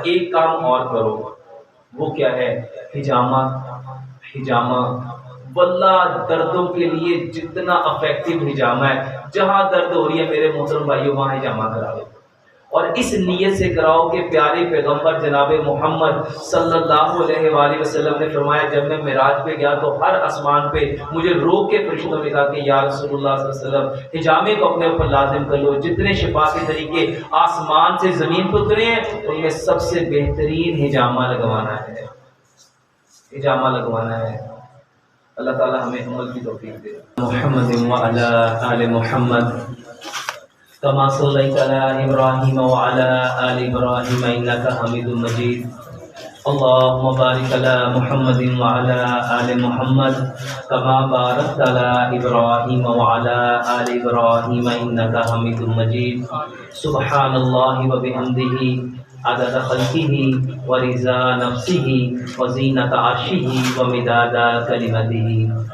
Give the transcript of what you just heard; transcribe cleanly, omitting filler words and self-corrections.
ایک کام اور کرو، وہ کیا ہے؟ حجامہ۔ حجامہ واللہ دردوں کے لیے جتنا افیکٹو حجامہ ہے، جہاں درد ہو رہی ہے میرے محترم بھائیوں وہاں حجامہ کراؤ، اور اس نیت سے کراؤ کہ پیارے پیغمبر جناب محمد صلی اللہ علیہ وآلہ وسلم نے فرمایا جب میں معراج پہ گیا تو ہر آسمان پہ مجھے روک کے فرشتوں نے کہا کہ یا رسول اللہ صلی اللہ علیہ وسلم حجامے کو اپنے اوپر لازم کر لو، جتنے شفا کے طریقے آسمان سے زمین پر اترے ہیں ان میں سب سے بہترین حجامہ لگوانا ہے، حجامہ لگوانا ہے۔ اللہ تعالی ہمیں عمل کی توفیق دے۔ محمد وعلی آل محمد كما صليت على إبراهيم وعلى آل إبراهيم إنك حميد مجيد اللهم بارك على محمد وعلى آل محمد كما باركت على إبراهيم وعلى آل إبراهيم إنك حميد مجيد سبحان الله وبحمده عدد خلقه ورضا نفسه وزينة عرشه ومداد كلمته۔